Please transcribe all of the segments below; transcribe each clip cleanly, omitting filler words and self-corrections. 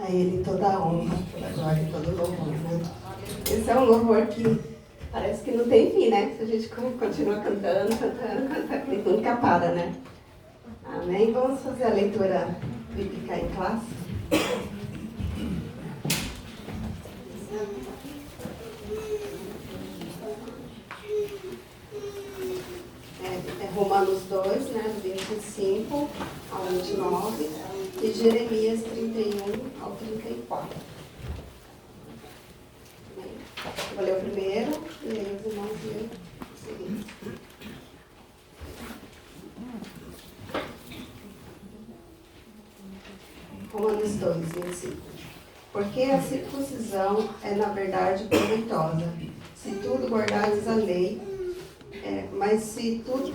A Ele toda a honra, toda a glória e todo o louvor, né? Esse é um louvor que parece que não tem fim, né? Se a gente continua cantando, e nunca para, né? Amém? Vamos fazer a leitura bíblica em classe? É Romanos 2, né, do 25 ao 29, e Jeremias 31 ao 34. Eu vou ler o primeiro, e aí os irmãos leem o seguinte. Romanos 2, 25. Porque a circuncisão é, na verdade, proveitosa, se tudo guardares a lei, mas se tu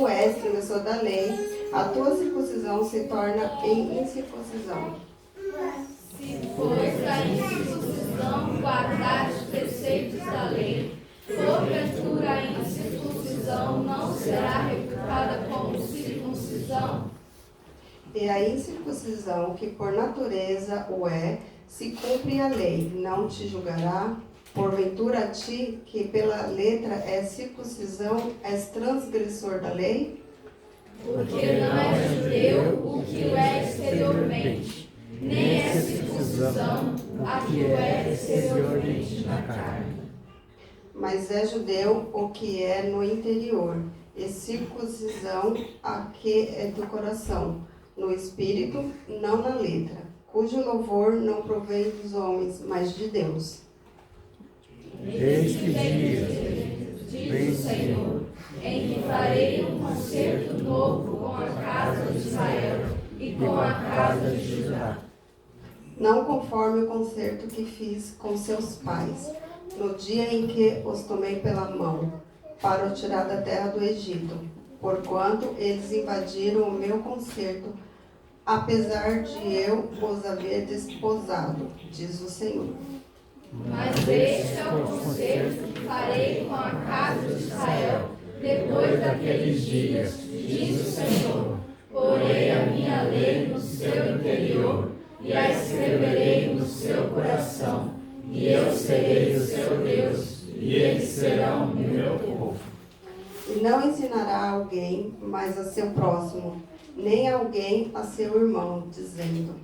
és transgressor da lei, a tua circuncisão se torna em incircuncisão. Se, pois, a incircuncisão guardar os preceitos da lei, porventura a incircuncisão não será reputada como circuncisão? E a incircuncisão, que por natureza o é, se cumpre a lei, não te julgará? Porventura a ti, que pela letra é circuncisão, és transgressor da lei? Porque não é judeu o que o é exteriormente, nem é circuncisão a que o é exteriormente na carne. Mas é judeu o que é no interior, e circuncisão a que é do coração, no espírito, não na letra, cujo louvor não provém dos homens, mas de Deus. Eis que dias, diz o Senhor, em que farei um concerto novo com a casa de Israel e com a casa de Judá. Não conforme o concerto que fiz com seus pais, no dia em que os tomei pela mão, para o tirar da terra do Egito, porquanto eles invadiram o meu concerto, apesar de eu os haver desposado, diz o Senhor. Mas este é o concerto que farei com a casa de Israel depois daqueles dias, diz o Senhor. Porei a minha lei no seu interior e a escreverei no seu coração, e eu serei o seu Deus, e eles serão o meu povo. E não ensinará a alguém, mas a seu próximo, nem alguém a seu irmão, dizendo: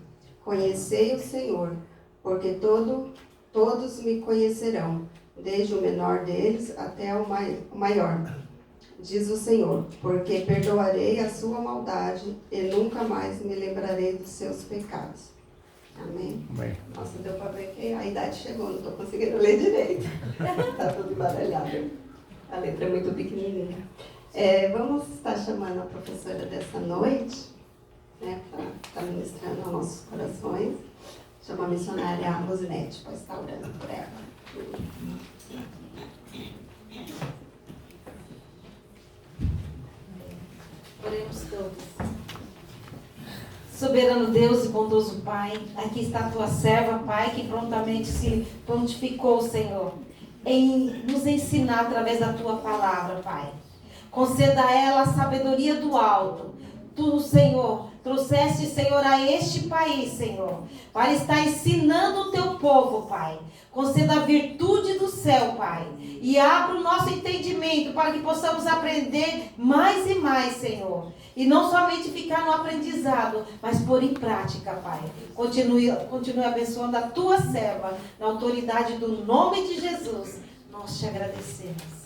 Conhecei o Senhor, porque todos me conhecerão, desde o menor deles até o maior, diz o Senhor, porque perdoarei a sua maldade e nunca mais me lembrarei dos seus pecados. Amém? Amém. Nossa, deu para ver que a idade chegou, não estou conseguindo ler direito. Está tudo embaralhado. A letra é muito pequenininha. Vamos estar chamando a professora dessa noite, né, para estar ministrando aos nossos corações. Chama a missionária Rosinete, para estar orando por ela. Oremos todos. Soberano Deus e bondoso Pai, aqui está a tua serva, Pai, que prontamente se prontificou, Senhor, em nos ensinar através da tua palavra, Pai. Conceda a ela a sabedoria do alto. Tu, Senhor, trouxeste, Senhor, a este país, Senhor, para estar ensinando o teu povo, Pai. Conceda a virtude do céu, Pai, e abra o nosso entendimento para que possamos aprender mais e mais, Senhor. E não somente ficar no aprendizado, mas pôr em prática, Pai. Continue abençoando a tua serva, na autoridade do nome de Jesus. Nós te agradecemos.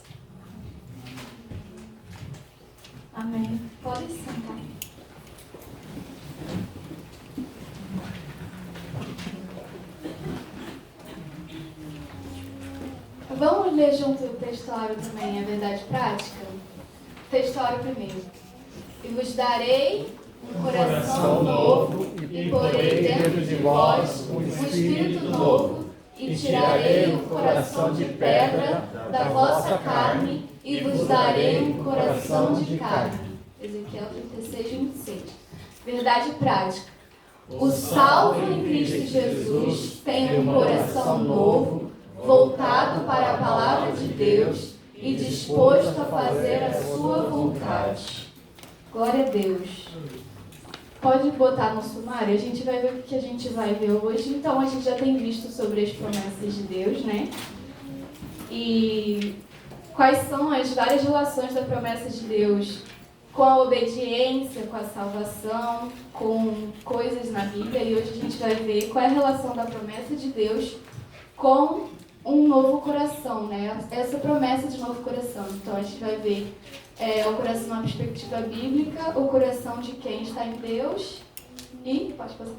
Amém. Pode sentar. Vamos ler junto o textuário também, a verdade prática? Textuário primeiro. E vos darei um coração novo, e porei dentro de vós um espírito novo, e tirarei o coração de pedra da vossa carne, e vos darei um coração de carne. Ezequiel 36, 26. Verdade prática. O salvo em Cristo Jesus tem um coração novo, voltado para a palavra de Deus e disposto a fazer a sua vontade. Glória a Deus. Pode botar no sumário, a gente vai ver o que a gente vai ver hoje. Então, a gente já tem visto sobre as promessas de Deus, né? E quais são as várias relações da promessa de Deus com a obediência, com a salvação, com coisas na Bíblia. E hoje a gente vai ver qual é a relação da promessa de Deus com um novo coração, né? Essa promessa de novo coração. Então, a gente vai ver o coração na perspectiva bíblica, o coração de quem está em Deus e... Pode passar.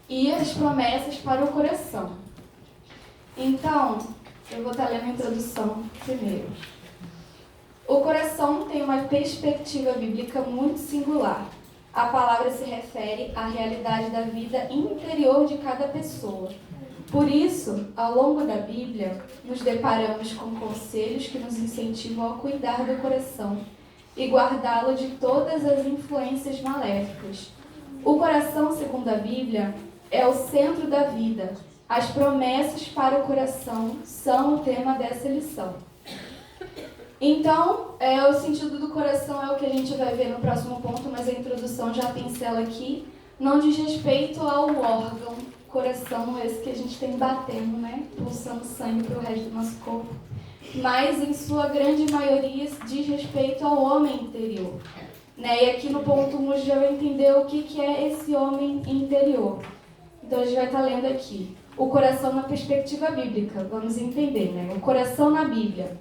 E as promessas para o coração. Então, eu vou estar lendo a introdução primeiro. O coração tem uma perspectiva bíblica muito singular. A palavra se refere à realidade da vida interior de cada pessoa. Por isso, ao longo da Bíblia, nos deparamos com conselhos que nos incentivam a cuidar do coração e guardá-lo de todas as influências maléficas. O coração, segundo a Bíblia, é o centro da vida. As promessas para o coração são o tema dessa lição. Então, o sentido do coração é o que a gente vai ver no próximo ponto, mas a introdução já pincela aqui. Não diz respeito ao órgão, coração, esse que a gente tem batendo, né? Pulsando sangue para o resto do nosso corpo. Mas, em sua grande maioria, diz respeito ao homem interior. Né? E aqui no ponto 1 a gente já vai entender o que é esse homem interior. Então, a gente vai estar lendo aqui. O coração na perspectiva bíblica. Vamos entender, né? O coração na Bíblia.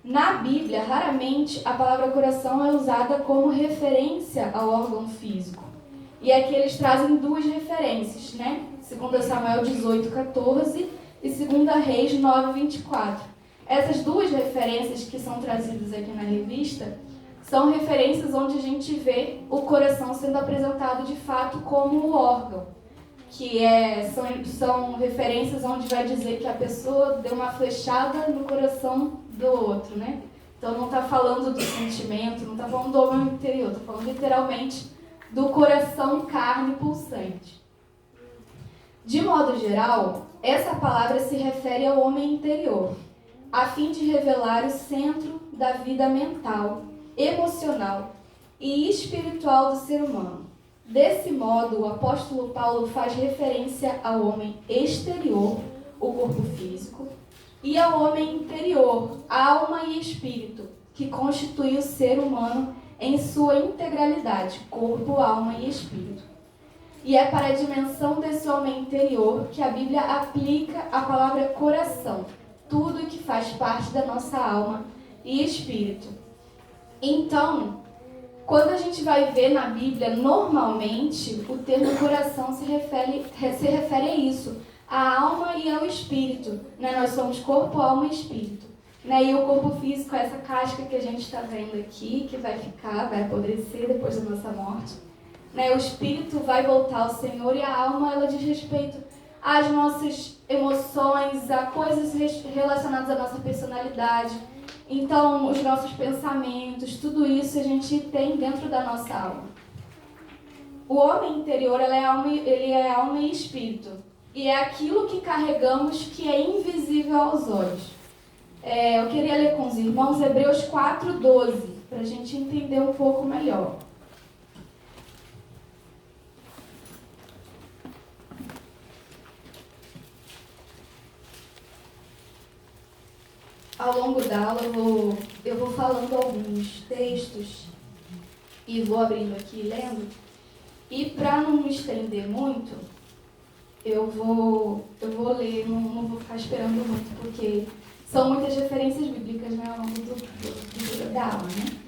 Na Bíblia, raramente a palavra coração é usada como referência ao órgão físico. E aqui eles trazem duas referências, né? 2 Samuel 18:14 e 2 Reis 9:24. Essas duas referências que são trazidas aqui na revista são referências onde a gente vê o coração sendo apresentado de fato como o órgão. Que são referências onde vai dizer que a pessoa deu uma flechada no coração do outro, né? Então não está falando do sentimento, não está falando do homem interior, está falando literalmente do coração carne pulsante. De modo geral, essa palavra se refere ao homem interior, a fim de revelar o centro da vida mental, emocional e espiritual do ser humano. Desse modo, o apóstolo Paulo faz referência ao homem exterior, o corpo físico, e ao homem interior, alma e espírito, que constitui o ser humano em sua integralidade, corpo, alma e espírito. E é para a dimensão desse homem interior que a Bíblia aplica a palavra coração, tudo que faz parte da nossa alma e espírito. Então, quando a gente vai ver na Bíblia, normalmente, o termo coração se refere a isso, à alma e ao espírito. Né? Nós somos corpo, alma e espírito. Né? E o corpo físico é essa casca que a gente está vendo aqui, que vai apodrecer depois da nossa morte. Né? O espírito vai voltar ao Senhor e a alma, ela diz respeito às nossas emoções, a coisas relacionadas à nossa personalidade. Então, os nossos pensamentos, tudo isso a gente tem dentro da nossa alma. O homem interior, ele é alma e espírito. E é aquilo que carregamos que é invisível aos olhos. Eu queria ler com os irmãos Hebreus 4:12, para a gente entender um pouco melhor. Ao longo da aula eu vou falando alguns textos e vou abrindo aqui e lendo. E para não me estender muito, eu vou ler, não vou ficar esperando muito, porque são muitas referências bíblicas, né, ao longo da aula, né?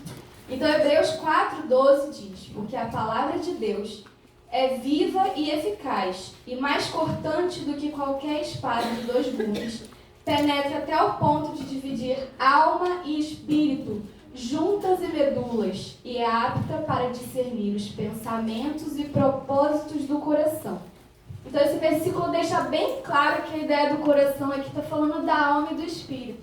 Então, Hebreus 4:12 diz: porque a palavra de Deus é viva e eficaz, e mais cortante do que qualquer espada de 2 gumes, penetra até o ponto de dividir alma e espírito, juntas e medulas, e é apta para discernir os pensamentos e propósitos do coração. Então esse versículo deixa bem claro que a ideia do coração aqui está falando da alma e do espírito.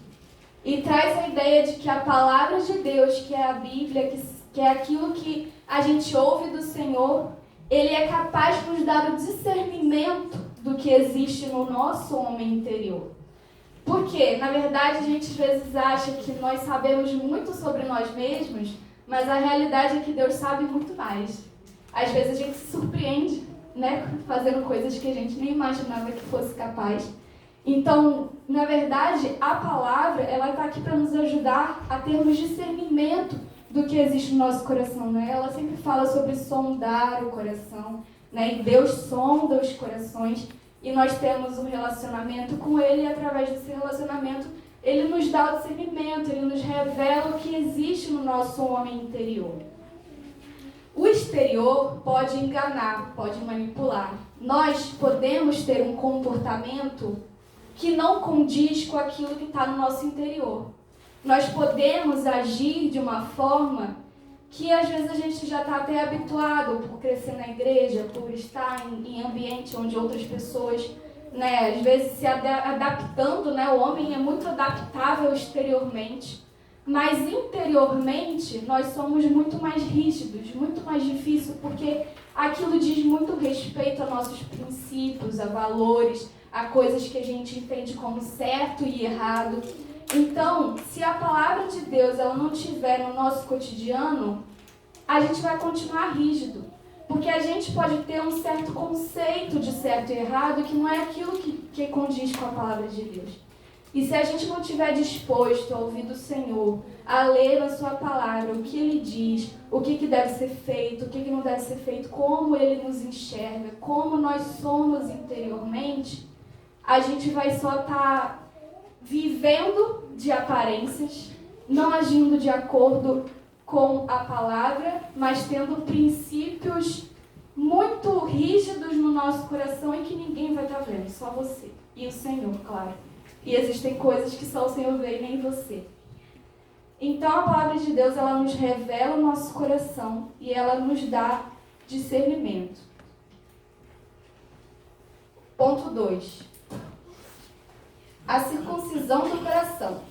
E traz a ideia de que a palavra de Deus, que é a Bíblia, que é aquilo que a gente ouve do Senhor, ele é capaz de nos dar o discernimento do que existe no nosso homem interior. Porque, na verdade, a gente às vezes acha que nós sabemos muito sobre nós mesmos, mas a realidade é que Deus sabe muito mais. Às vezes a gente se surpreende, né, fazendo coisas que a gente nem imaginava que fosse capaz. Então, na verdade, a palavra, ela está aqui para nos ajudar a termos discernimento do que existe no nosso coração, né? Ela sempre fala sobre sondar o coração, né? E Deus sonda os corações e nós temos um relacionamento com Ele e através desse relacionamento Ele nos dá o discernimento, Ele nos revela o que existe no nosso homem interior. O exterior pode enganar, pode manipular. Nós podemos ter um comportamento que não condiz com aquilo que está no nosso interior. Nós podemos agir de uma forma que às vezes a gente já está até habituado por crescer na igreja, por estar em ambiente onde outras pessoas, né, às vezes se adaptando, né, o homem é muito adaptável exteriormente, mas interiormente nós somos muito mais rígidos, muito mais difícil, porque aquilo diz muito respeito a nossos princípios, a valores, a coisas que a gente entende como certo e errado. Então, se a palavra de Deus ela não estiver no nosso cotidiano, a gente vai continuar rígido. Porque a gente pode ter um certo conceito de certo e errado que não é aquilo que condiz com a palavra de Deus. E se a gente não estiver disposto a ouvir do Senhor, a ler a sua palavra, o que Ele diz, o que deve ser feito, o que não deve ser feito, como Ele nos enxerga, como nós somos interiormente, a gente vai só estar vivendo de aparências, não agindo de acordo com a palavra, mas tendo princípios muito rígidos no nosso coração e que ninguém vai estar vendo, só você e o Senhor, claro. E existem coisas que só o Senhor vê e nem você. Então a palavra de Deus, ela nos revela o nosso coração e ela nos dá discernimento. Ponto 2. A circuncisão do coração.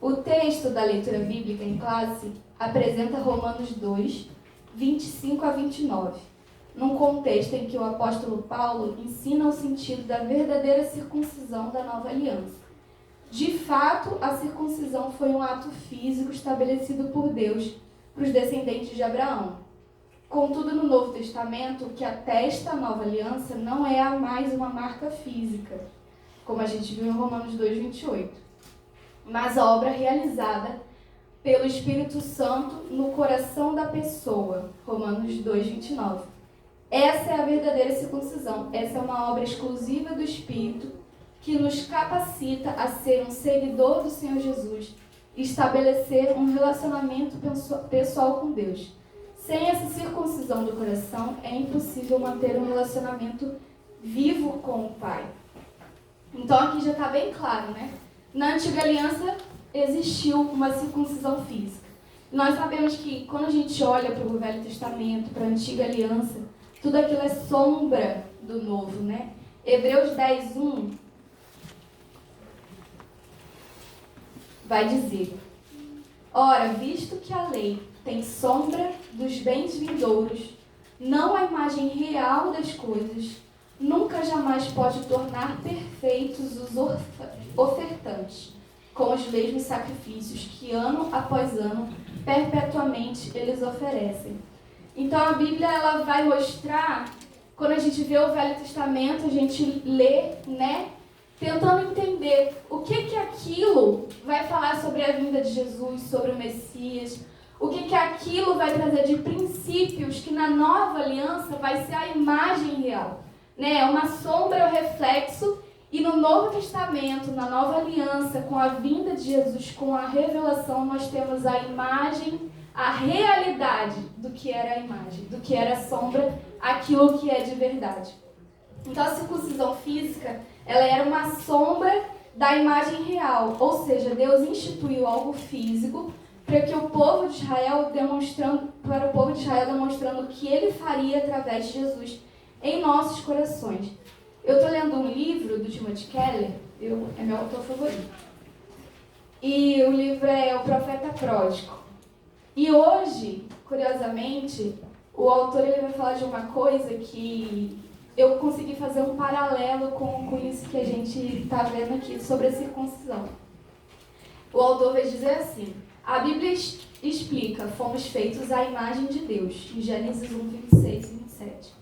O texto da leitura bíblica em classe apresenta Romanos 2, 25 a 29, num contexto em que o apóstolo Paulo ensina o sentido da verdadeira circuncisão da nova aliança. De fato, a circuncisão foi um ato físico estabelecido por Deus para os descendentes de Abraão. Contudo, no Novo Testamento, o que atesta a nova aliança não é mais uma marca física, como a gente viu em Romanos 2, 28, mas a obra realizada pelo Espírito Santo no coração da pessoa, Romanos 2, 29. Essa é a verdadeira circuncisão, essa é uma obra exclusiva do Espírito que nos capacita a ser um seguidor do Senhor Jesus e estabelecer um relacionamento pessoal com Deus. Sem essa circuncisão do coração, é impossível manter um relacionamento vivo com o Pai. Então aqui já está bem claro, né? Na Antiga Aliança existiu uma circuncisão física. Nós sabemos que quando a gente olha para o Velho Testamento, para a Antiga Aliança, tudo aquilo é sombra do Novo, né? Hebreus 10, 1 vai dizer: ora, visto que a lei tem sombra dos bens vindouros, não a imagem real das coisas, nunca jamais pode tornar perfeitos os ofertantes, com os mesmos sacrifícios que ano após ano, perpetuamente, eles oferecem. Então a Bíblia ela vai mostrar, quando a gente vê o Velho Testamento, a gente lê, né, tentando entender o que aquilo vai falar sobre a vinda de Jesus, sobre o Messias, o que aquilo vai trazer de princípios que na nova aliança vai ser a imagem real. Né? É uma sombra, o reflexo, e no Novo Testamento, na nova aliança, com a vinda de Jesus, com a revelação, nós temos a imagem, a realidade do que era a imagem, do que era a sombra, aquilo que é de verdade. Então a circuncisão física, ela era uma sombra da imagem real, ou seja, Deus instituiu algo físico para o povo de Israel demonstrando o que ele faria através de Jesus em nossos corações. Eu estou lendo um livro do Timothy Keller, é meu autor favorito. E o livro é O Profeta Pródigo. E hoje, curiosamente, o autor ele vai falar de uma coisa que eu consegui fazer um paralelo com isso que a gente está vendo aqui sobre a circuncisão. O autor vai dizer assim: a Bíblia explica, fomos feitos à imagem de Deus, em Gênesis 1, 26 e 27.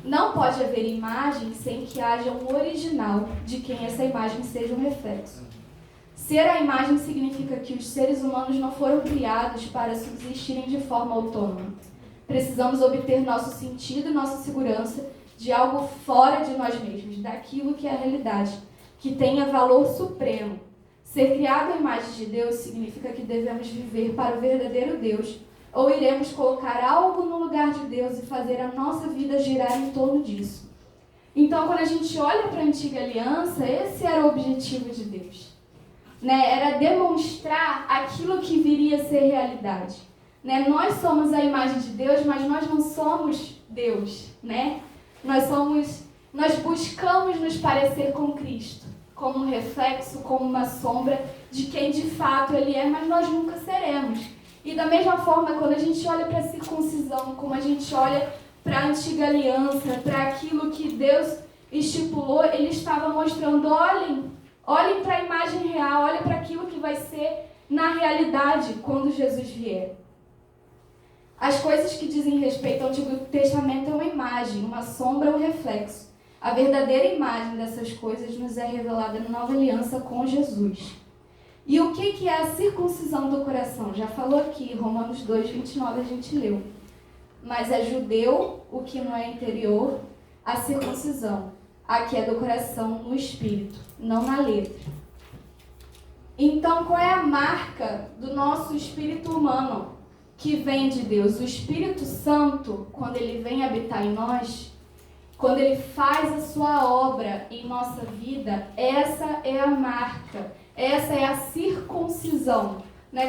Não pode haver imagem sem que haja um original de quem essa imagem seja um reflexo. Ser a imagem significa que os seres humanos não foram criados para subsistirem de forma autônoma. Precisamos obter nosso sentido e nossa segurança de algo fora de nós mesmos, daquilo que é a realidade, que tenha valor supremo. Ser criado à imagem de Deus significa que devemos viver para o verdadeiro Deus, ou iremos colocar algo no lugar de Deus e fazer a nossa vida girar em torno disso. Então, quando a gente olha para a antiga aliança, esse era o objetivo de Deus. Era demonstrar aquilo que viria a ser realidade. Nós somos a imagem de Deus, mas nós não somos Deus. Nós buscamos nos parecer com Cristo, como um reflexo, como uma sombra de quem de fato Ele é, mas nós nunca seremos. E da mesma forma, quando a gente olha para a circuncisão, como a gente olha para a antiga aliança, para aquilo que Deus estipulou, Ele estava mostrando: olhem para a imagem real, olhem para aquilo que vai ser na realidade quando Jesus vier. As coisas que dizem respeito ao Antigo Testamento é uma imagem, uma sombra, um reflexo. A verdadeira imagem dessas coisas nos é revelada na nova aliança com Jesus. E o que é a circuncisão do coração? Já falou aqui, Romanos 2, 29 a gente leu. Mas é judeu, o que não é interior, a circuncisão. Aqui é do coração, no espírito, não na letra. Então, qual é a marca do nosso espírito humano que vem de Deus? O Espírito Santo, quando ele vem habitar em nós, quando ele faz a sua obra em nossa vida, essa é a marca, essa é a circuncisão.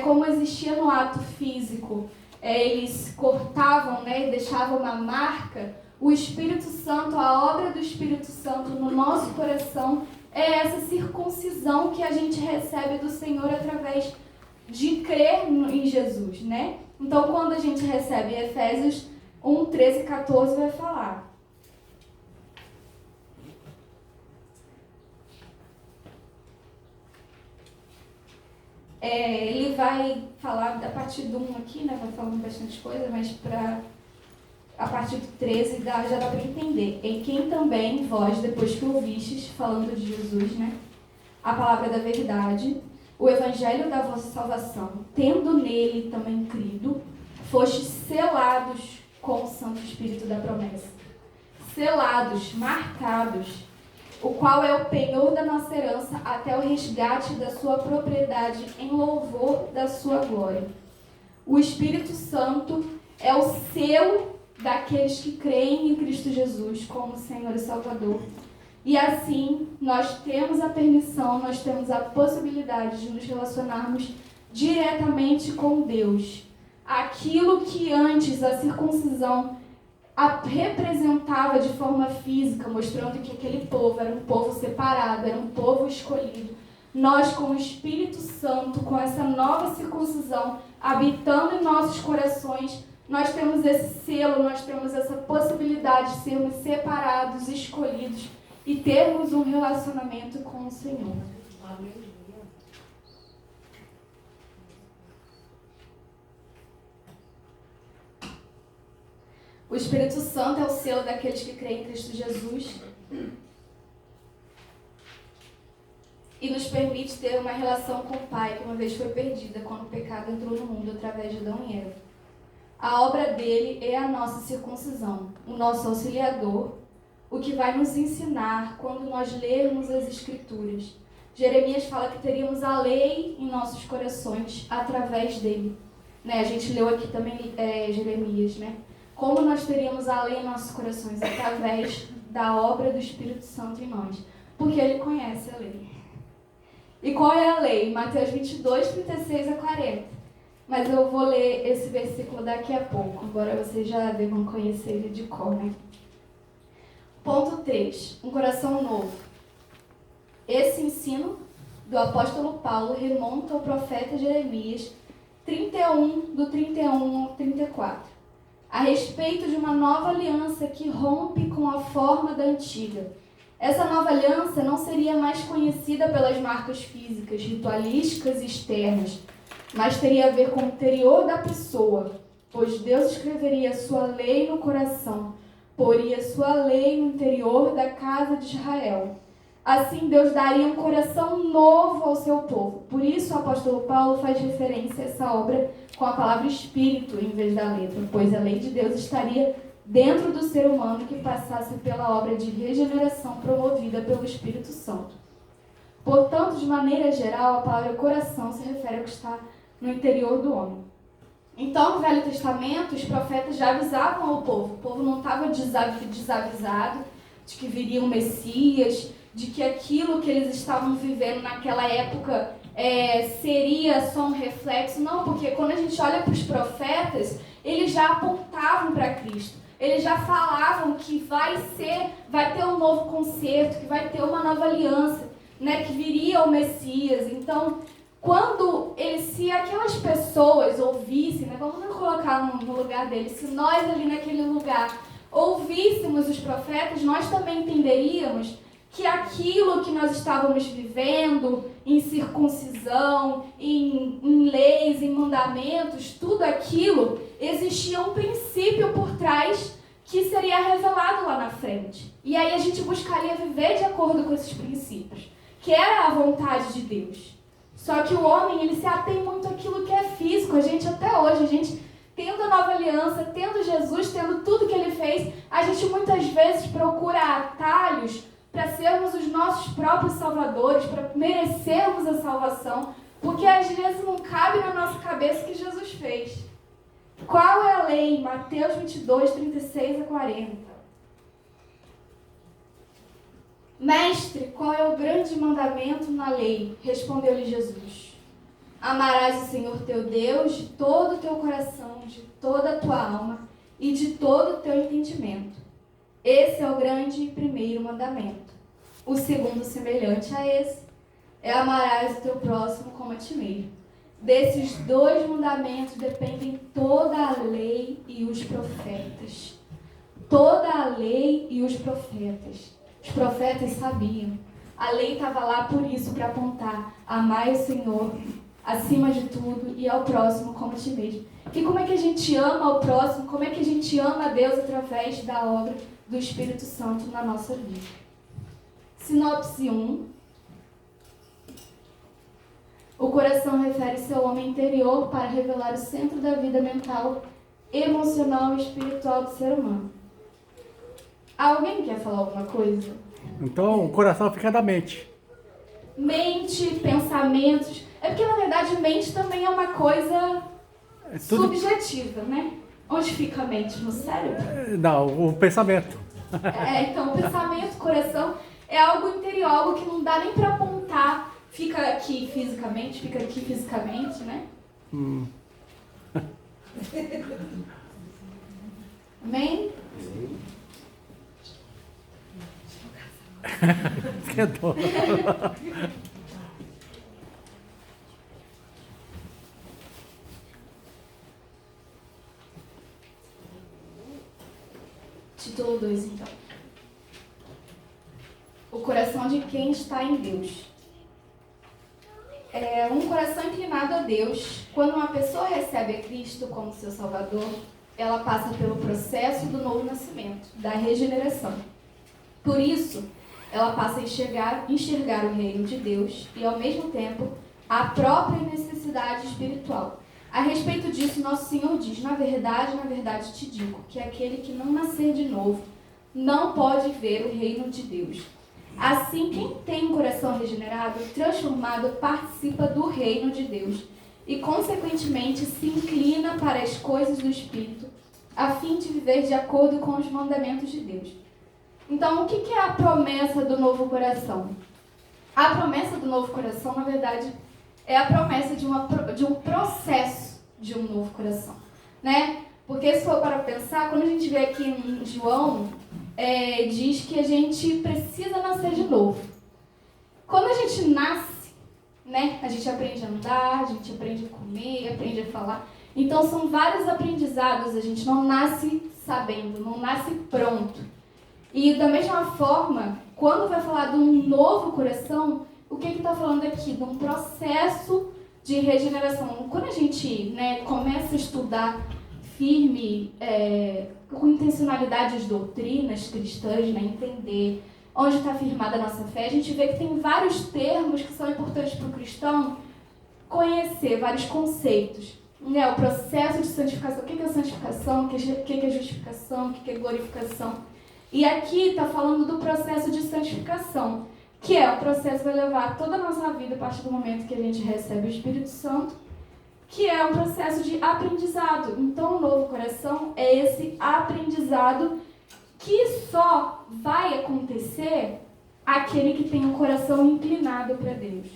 Como existia no ato físico, eles cortavam e deixavam uma marca. O Espírito Santo, a obra do Espírito Santo no nosso coração é essa circuncisão que a gente recebe do Senhor através de crer em Jesus, Então, quando a gente recebe Efésios 1, 13 e 14, vai falar: ele vai falar a partir do 1 aqui, vai falando bastante coisa, mas a partir do 13 já dá para entender. Em quem também vós, depois que ouvistes, falando de Jesus, a palavra da verdade, o evangelho da vossa salvação, tendo nele também crido, fostes selados com o Santo Espírito da promessa. Selados, marcados, o qual é o penhor da nossa herança até o resgate da sua propriedade em louvor da sua glória. O Espírito Santo é o selo daqueles que creem em Cristo Jesus como Senhor e Salvador. E assim, nós temos a permissão, nós temos a possibilidade de nos relacionarmos diretamente com Deus. Aquilo que antes a circuncisão representava de forma física, mostrando que aquele povo era um povo separado, era um povo escolhido. Nós, com o Espírito Santo, com essa nova circuncisão, habitando em nossos corações, nós temos esse selo, nós temos essa possibilidade de sermos separados, escolhidos e termos um relacionamento com o Senhor. O Espírito Santo é o selo daqueles que creem em Cristo Jesus e nos permite ter uma relação com o Pai que uma vez foi perdida quando o pecado entrou no mundo através de Adão e Eva. A obra dele é a nossa circuncisão, o nosso auxiliador, o que vai nos ensinar quando nós lermos as Escrituras. Jeremias fala que teríamos a lei em nossos corações através dele. A gente leu aqui também Jeremias, Como nós teríamos a lei em nossos corações? Através da obra do Espírito Santo em nós. Porque ele conhece a lei. E qual é a lei? Mateus 22, 36 a 40. Mas eu vou ler esse versículo daqui a pouco. Embora vocês já devam conhecer ele de cor, Ponto 3. Um coração novo. Esse ensino do apóstolo Paulo remonta ao profeta Jeremias 31, do 31 ao 34. a respeito de uma nova aliança que rompe com a forma da antiga. Essa nova aliança não seria mais conhecida pelas marcas físicas, ritualísticas e externas, mas teria a ver com o interior da pessoa, pois Deus escreveria sua lei no coração, poria sua lei no interior da casa de Israel. Assim, Deus daria um coração novo ao seu povo. Por isso, o apóstolo Paulo faz referência a essa obra com a palavra espírito em vez da letra, pois a lei de Deus estaria dentro do ser humano que passasse pela obra de regeneração promovida pelo Espírito Santo. Portanto, de maneira geral, a palavra coração se refere ao que está no interior do homem. Então, no Velho Testamento, os profetas já avisavam ao povo. O povo não estava desavisado de que viria um Messias, de que aquilo que eles estavam vivendo naquela época seria só um reflexo. Não, porque quando a gente olha para os profetas, eles já apontavam para Cristo. Eles já falavam que vai ter um novo concerto, que vai ter uma nova aliança, né, que viria o Messias. Então, se aquelas pessoas ouvissem, né, vamos nos colocar no lugar deles, se nós ali naquele lugar ouvíssemos os profetas, nós também entenderíamos que aquilo que nós estávamos vivendo em circuncisão, em leis, em mandamentos, tudo aquilo, existia um princípio por trás que seria revelado lá na frente. E aí a gente buscaria viver de acordo com esses princípios, que era a vontade de Deus. Só que o homem, ele se atém muito àquilo que é físico. A gente até hoje, a gente tendo a nova aliança, tendo Jesus, tendo tudo que ele fez, a gente muitas vezes procura atalhos para sermos os nossos próprios salvadores, para merecermos a salvação, porque às vezes não cabe na nossa cabeça o que Jesus fez. Qual é a lei? Mateus 22, 36 a 40. Mestre, qual é o grande mandamento na lei? Respondeu-lhe Jesus. Amarás o Senhor teu Deus de todo o teu coração, de toda a tua alma e de todo o teu entendimento. Esse é o grande e primeiro mandamento. O segundo, semelhante a esse, é amarás o teu próximo como a ti mesmo. Desses dois mandamentos dependem toda a lei e os profetas. Toda a lei e os profetas. Os profetas sabiam. A lei estava lá por isso, para apontar. Amai o Senhor acima de tudo e ao próximo como a ti mesmo. E como é que a gente ama o próximo? Como é que a gente ama a Deus através da obra do Espírito Santo na nossa vida? Sinopse 1. O coração refere-se ao homem interior para revelar o centro da vida mental, emocional e espiritual do ser humano. Alguém quer falar alguma coisa? Então, o coração fica da mente. Mente, pensamentos. É porque, na verdade, mente também é uma coisa subjetiva, né? Onde fica a mente? No cérebro? Não, o pensamento. Então, o pensamento, o coração, é algo interior, algo que não dá nem para apontar. Fica aqui fisicamente, né? Amém? Que dor. Título 2, então. O coração de quem está em Deus. Um coração inclinado a Deus. Quando uma pessoa recebe a Cristo como seu Salvador, ela passa pelo processo do novo nascimento, da regeneração. Por isso, ela passa a enxergar o reino de Deus e, ao mesmo tempo, a própria necessidade espiritual. A respeito disso, nosso Senhor diz: na verdade te digo, que aquele que não nascer de novo não pode ver o reino de Deus. Assim, quem tem um coração regenerado, transformado, participa do reino de Deus e, consequentemente, se inclina para as coisas do Espírito, a fim de viver de acordo com os mandamentos de Deus. Então, o que é a promessa do novo coração? A promessa do novo coração, na verdade, é a promessa de um processo de um novo coração, né? Porque, se for para pensar, quando a gente vê aqui em João, diz que a gente precisa nascer de novo. Quando a gente nasce, né, a gente aprende a andar, a gente aprende a comer, aprende a falar. Então são vários aprendizados, a gente não nasce sabendo, não nasce pronto. E da mesma forma, quando vai falar de um novo coração, o que está falando aqui? De um processo de regeneração. Quando a gente começa a estudar firme, com intencionalidade as doutrinas cristãs, entender onde está firmada a nossa fé, a gente vê que tem vários termos que são importantes para o cristão conhecer, vários conceitos. O processo de santificação, o que é santificação, o que é justificação, o que é glorificação. E aqui está falando do processo de santificação, que é o processo que vai levar toda a nossa vida a partir do momento que a gente recebe o Espírito Santo, que é um processo de aprendizado. Então, o novo coração é esse aprendizado que só vai acontecer aquele que tem um coração inclinado para Deus.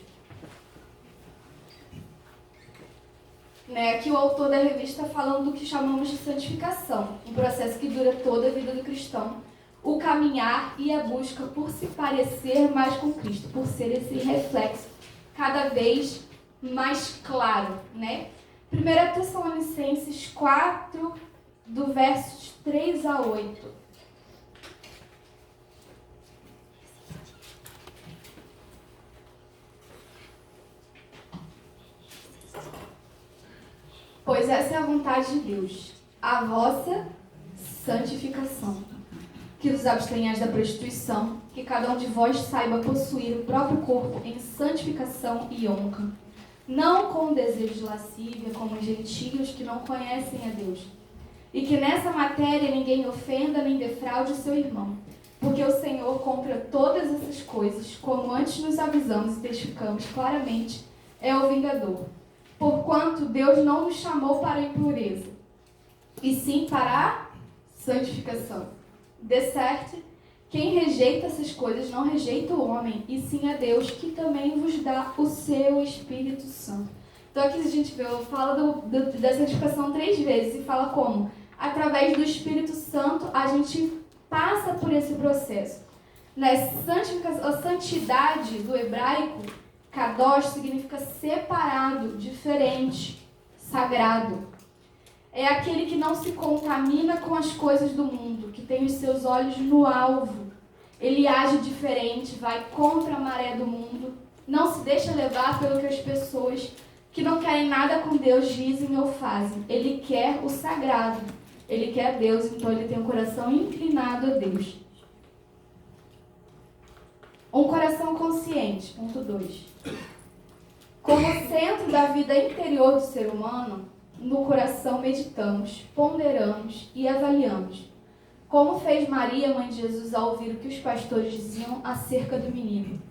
Aqui o autor da revista está falando do que chamamos de santificação, um processo que dura toda a vida do cristão, o caminhar e a busca por se parecer mais com Cristo, por ser esse reflexo cada vez mais claro, 1 Tessalonicenses 4, do versos 3 a 8. Pois essa é a vontade de Deus, a vossa santificação, que vos abstenhais da prostituição, que cada um de vós saiba possuir o próprio corpo em santificação e honra, não com desejo de lascívia, como os gentios que não conhecem a Deus, e que nessa matéria ninguém ofenda nem defraude o seu irmão, porque o Senhor compra todas essas coisas, como antes nos avisamos e testificamos claramente, é o vingador. Porquanto Deus não nos chamou para a impureza, e sim para a santificação. De certo, quem rejeita essas coisas não rejeita o homem, e sim a Deus, que também vos dá o seu Espírito Santo. Então aqui a gente fala da santificação 3 vezes, e fala como? Através do Espírito Santo a gente passa por esse processo. A santidade do hebraico, kadosh, significa separado, diferente, sagrado. É aquele que não se contamina com as coisas do mundo, que tem os seus olhos no alvo. Ele age diferente, vai contra a maré do mundo, não se deixa levar pelo que as pessoas que não querem nada com Deus dizem ou fazem. Ele quer o sagrado, ele quer Deus, então ele tem um coração inclinado a Deus. Um coração consciente, ponto 2. Como centro da vida interior do ser humano, no coração meditamos, ponderamos e avaliamos. Como fez Maria, mãe de Jesus, ao ouvir o que os pastores diziam acerca do menino.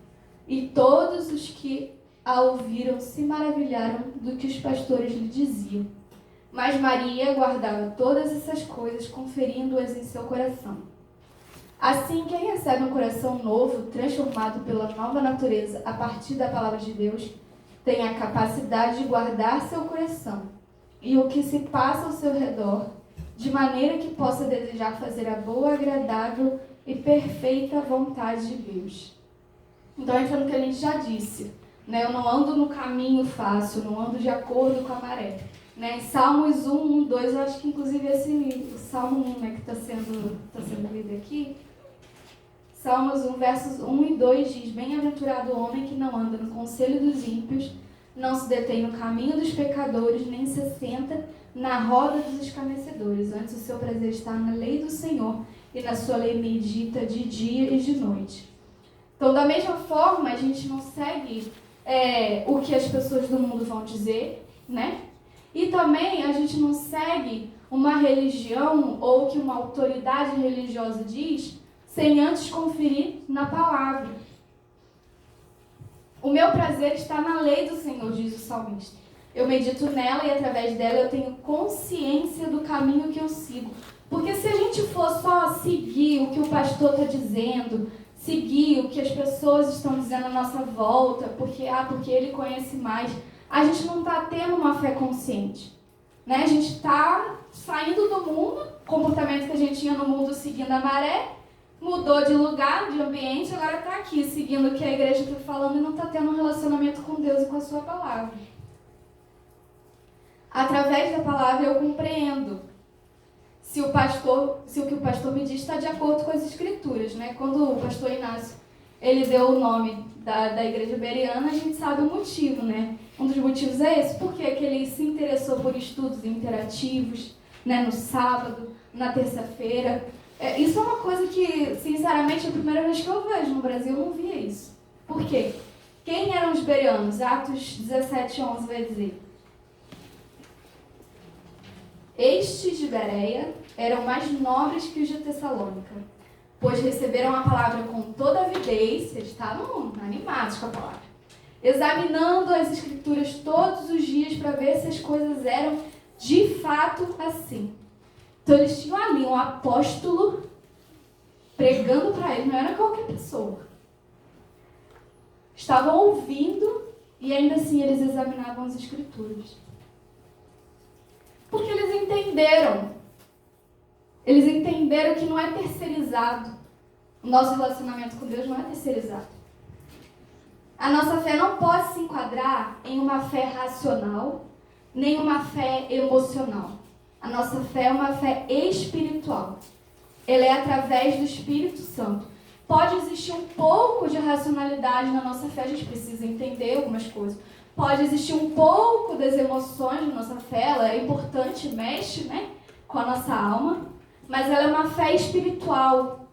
E todos os que a ouviram se maravilharam do que os pastores lhe diziam. Mas Maria guardava todas essas coisas, conferindo-as em seu coração. Assim, quem recebe um coração novo, transformado pela nova natureza a partir da palavra de Deus, tem a capacidade de guardar seu coração e o que se passa ao seu redor, de maneira que possa desejar fazer a boa, agradável e perfeita vontade de Deus. Então, entra no que a gente já disse, eu não ando no caminho fácil, não ando de acordo com a maré. Salmos 1, 2, eu acho que inclusive esse Salmo 1 que está sendo lido aqui, Salmos 1, versos 1 e 2 diz: Bem-aventurado o homem que não anda no conselho dos ímpios, não se detém no caminho dos pecadores, nem se senta na roda dos escarnecedores. Antes o seu prazer está na lei do Senhor, e na sua lei medita de dia e de noite. Então, da mesma forma, a gente não segue o que as pessoas do mundo vão dizer, E também a gente não segue uma religião ou o que uma autoridade religiosa diz, sem antes conferir na palavra. O meu prazer está na lei do Senhor, diz o salmista. Eu medito nela e através dela eu tenho consciência do caminho que eu sigo. Porque se a gente for só seguir o que o pastor está dizendo, seguir o que as pessoas estão dizendo à nossa volta, porque ele conhece mais, a gente não está tendo uma fé consciente. A gente está saindo do mundo, comportamento que a gente tinha no mundo seguindo a maré, mudou de lugar, de ambiente, agora está aqui, seguindo o que a igreja está falando e não está tendo um relacionamento com Deus e com a sua palavra. Através da palavra eu compreendo se o que o pastor me diz está de acordo com as escrituras, né? Quando o pastor Inácio ele deu o nome da igreja bereana, a gente sabe o motivo, né? Um dos motivos é esse, porque que ele se interessou por estudos interativos, né? No sábado, na terça-feira. Isso é uma coisa que, sinceramente, é a primeira vez que eu vejo no Brasil, eu não via isso. Por quê? Quem eram os bereanos? Atos 17:11 vai dizer. Estes de Bereia eram mais nobres que os de Tessalônica, pois receberam a palavra com toda avidez, eles estavam animados com a palavra, examinando as escrituras todos os dias para ver se as coisas eram de fato assim. Então eles tinham ali um apóstolo pregando para eles, não era qualquer pessoa. Estavam ouvindo e ainda assim eles examinavam as escrituras. Porque eles entenderam que não é terceirizado. O nosso relacionamento com Deus não é terceirizado. A nossa fé não pode se enquadrar em uma fé racional, nem uma fé emocional. A nossa fé é uma fé espiritual. Ela é através do Espírito Santo. Pode existir um pouco de racionalidade na nossa fé, a gente precisa entender algumas coisas. Pode existir um pouco das emoções da nossa fé, ela é importante, mexe, né, com a nossa alma, mas ela é uma fé espiritual.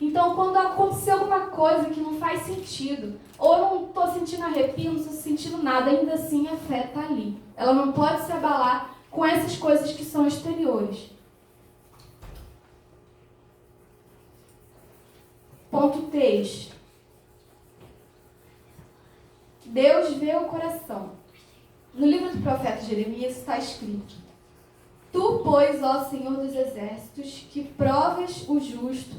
Então, quando acontecer alguma coisa que não faz sentido, ou eu não estou sentindo arrepio, não estou sentindo nada, ainda assim a fé está ali. Ela não pode se abalar com essas coisas que são exteriores. Ponto 3. Deus vê o coração. No livro do profeta Jeremias está escrito: Tu, pois, ó Senhor dos exércitos, que provas o justo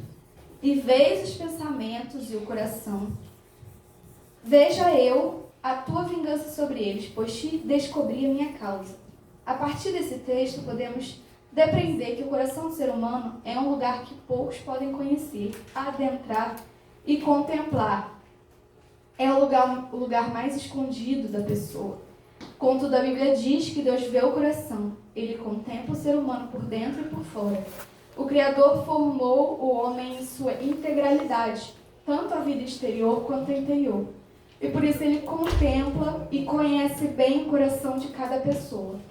e vês os pensamentos e o coração, veja eu a tua vingança sobre eles, pois te descobri a minha causa. A partir desse texto, podemos depreender que o coração do ser humano é um lugar que poucos podem conhecer, adentrar e contemplar. É o lugar mais escondido da pessoa. Contudo, a Bíblia diz que Deus vê o coração. Ele contempla o ser humano por dentro e por fora. O Criador formou o homem em sua integralidade, tanto a vida exterior quanto a interior. E por isso ele contempla e conhece bem o coração de cada pessoa.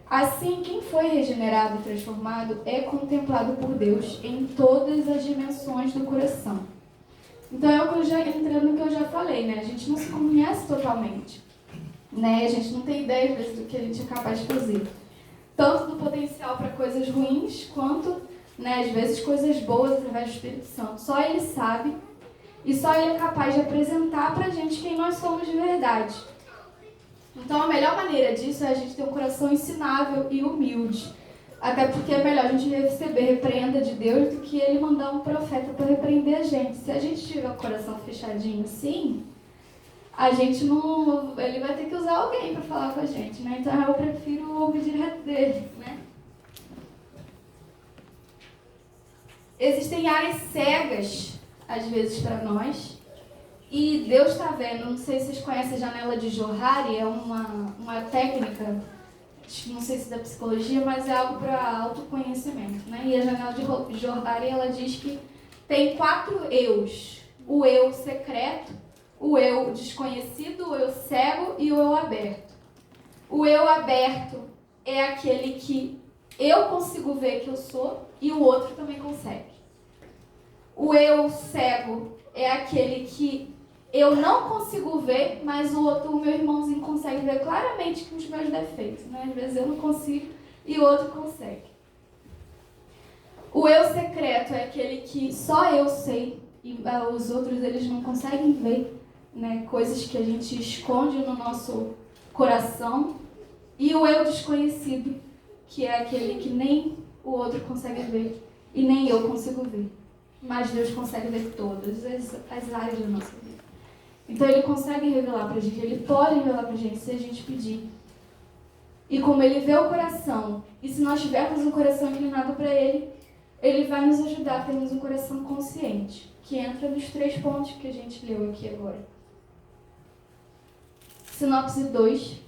Assim, quem foi regenerado e transformado é contemplado por Deus em todas as dimensões do coração. Então é o que eu já entrando no que eu já falei, né? A gente não se conhece totalmente, né? A gente não tem ideia às vezes do que a gente é capaz de fazer, tanto do potencial para coisas ruins quanto, né, às vezes coisas boas através do Espírito Santo. Só Ele sabe e só Ele é capaz de apresentar para a gente quem nós somos de verdade. Então a melhor maneira disso é a gente ter um coração ensinável e humilde. Até porque é melhor a gente receber repreenda de Deus do que Ele mandar um profeta para repreender a gente. Se a gente tiver o coração fechadinho assim, a gente não... Ele vai ter que usar alguém para falar com a gente, né? Então eu prefiro ouvir direto dele, né? Existem áreas cegas, às vezes, para nós. E Deus está vendo. Não sei se vocês conhecem a janela de Johari, é uma técnica... não sei se da psicologia, mas é algo para autoconhecimento, né? E a janela de Johari, ela diz que tem 4 eus. O eu secreto, o eu desconhecido, o eu cego e o eu aberto. O eu aberto é aquele que eu consigo ver que eu sou e o outro também consegue. O eu cego é aquele que eu não consigo ver, mas o meu irmãozinho consegue ver claramente que os meus defeitos, né? Às vezes eu não consigo e o outro consegue. O eu secreto é aquele que só eu sei e os outros eles não conseguem ver, né? Coisas que a gente esconde no nosso coração. E o eu desconhecido, que é aquele que nem o outro consegue ver e nem eu consigo ver. Mas Deus consegue ver todas as áreas da nossa vida. Então Ele consegue revelar pra gente, Ele pode revelar pra gente se a gente pedir. E como Ele vê o coração, e se nós tivermos um coração inclinado para Ele, Ele vai nos ajudar a termos um coração consciente, que entra nos 3 pontos que a gente leu aqui agora. Sinopse 2.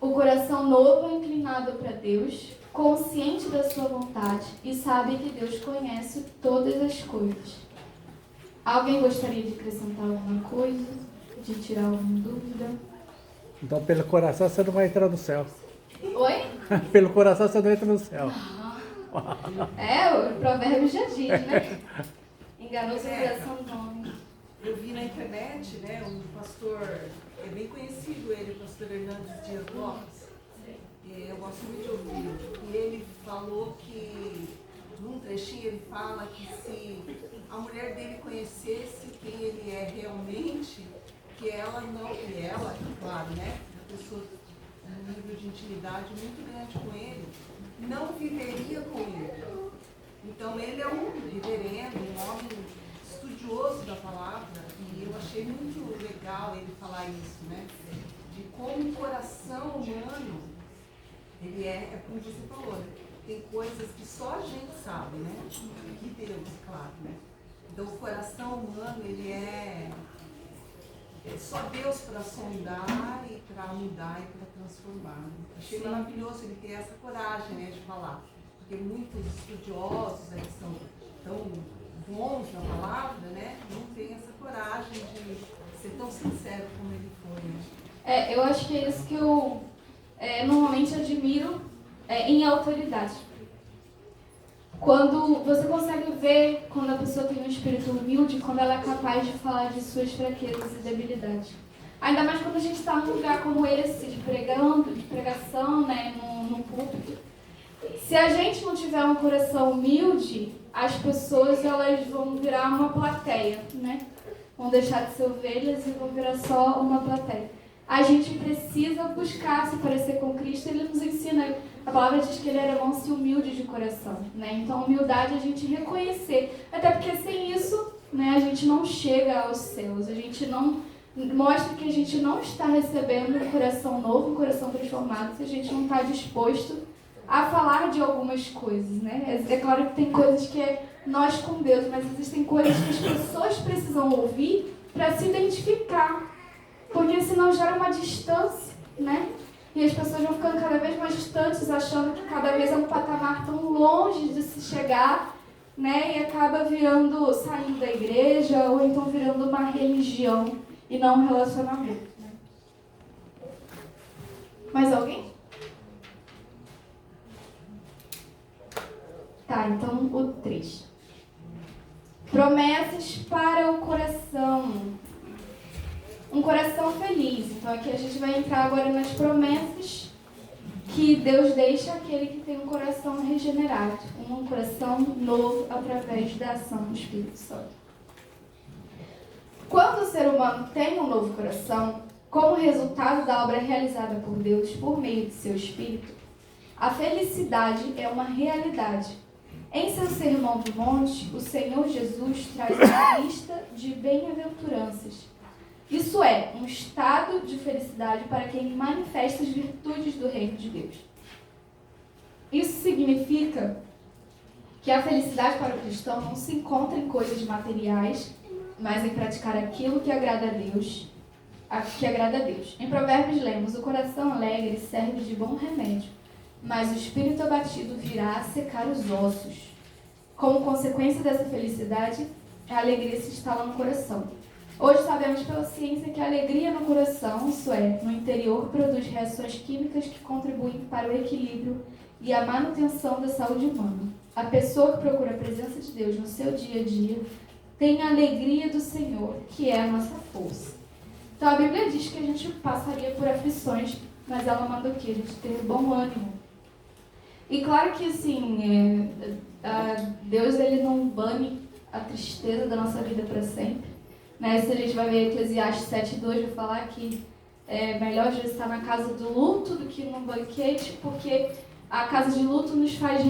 O coração novo é inclinado para Deus, consciente da sua vontade e sabe que Deus conhece todas as coisas. Alguém gostaria de acrescentar alguma coisa? De tirar alguma dúvida? Então, pelo coração você não vai entrar no céu. Oi? Pelo coração você não entra no céu. O provérbio já diz, né? Enganou seu coração do homem. Eu vi na internet, né, um pastor, é bem conhecido ele, o pastor Hernandes Dias Lopes. Eu gosto muito de ouvir. E ele falou que, num trechinho, ele fala que se a mulher dele conhecesse quem ele é realmente, que ela não, e ela, claro, né, a pessoa um nível de intimidade muito grande com ele, não viveria com ele. Então ele é um reverendo, um homem estudioso da palavra, e eu achei muito legal ele falar isso, né? De como o coração humano, ele é como você falou, né? Tem coisas que só a gente sabe, né? Que Deus, claro, né? Então o coração humano, ele é só Deus para sondar e para mudar e para transformar. Né? Achei maravilhoso ele ter essa coragem, né, de falar. Porque muitos estudiosos aí que são tão bons na palavra, né, não têm essa coragem de ser tão sincero como ele foi. Né? Eu acho que é isso que eu normalmente admiro em autoridade. Quando você consegue ver quando a pessoa tem um espírito humilde, quando ela é capaz de falar de suas fraquezas e debilidades. Ainda mais quando a gente está num lugar como esse, de pregação, né, num púlpito. Se a gente não tiver um coração humilde, as pessoas elas vão virar uma plateia, né? Vão deixar de ser ovelhas e vão virar só uma plateia. A gente precisa buscar se parecer com Cristo, ele nos ensina. A palavra diz que ele era manso e humilde de coração, né? Então, humildade é a gente reconhecer. Até porque sem isso, né, a gente não chega aos céus. A gente não mostra que a gente não está recebendo um coração novo, um coração transformado, se a gente não está disposto a falar de algumas coisas, né? É claro que tem coisas que é nós com Deus, mas existem coisas que as pessoas precisam ouvir para se identificar. Porque senão gera uma distância, né? E as pessoas vão ficando cada vez mais distantes, achando que cada vez é um patamar tão longe de se chegar, né? E acaba saindo da igreja, ou então virando uma religião e não um relacionamento. Né? Mais alguém? Tá, então o 3. Promessas para o coração. Um coração feliz. Então aqui a gente vai entrar agora nas promessas que Deus deixa àquele que tem um coração regenerado, um coração novo através da ação do Espírito Santo. Quando o ser humano tem um novo coração, como resultado da obra realizada por Deus por meio de seu Espírito, a felicidade é uma realidade. Em seu Sermão do Monte, o Senhor Jesus traz uma lista de bem-aventuranças. Isso é um estado de felicidade para quem manifesta as virtudes do reino de Deus. Isso significa que a felicidade para o cristão não se encontra em coisas materiais, mas em praticar aquilo que agrada a Deus. Em Provérbios lemos: o coração alegre serve de bom remédio, mas o espírito abatido virá a secar os ossos. Como consequência dessa felicidade, a alegria se instala no coração. Hoje sabemos pela ciência que a alegria no coração, isso é, no interior, produz reações químicas que contribuem para o equilíbrio e a manutenção da saúde humana. A pessoa que procura a presença de Deus no seu dia a dia tem a alegria do Senhor, que é a nossa força. Então a Bíblia diz que a gente passaria por aflições, mas ela manda o quê? A gente ter bom ânimo. E claro que assim, Deus ele não bane a tristeza da nossa vida para sempre. Né? Se a gente vai ver Eclesiastes 7:2, vai falar que é melhor às vezes estar na casa do luto do que num banquete, porque a casa de luto nos faz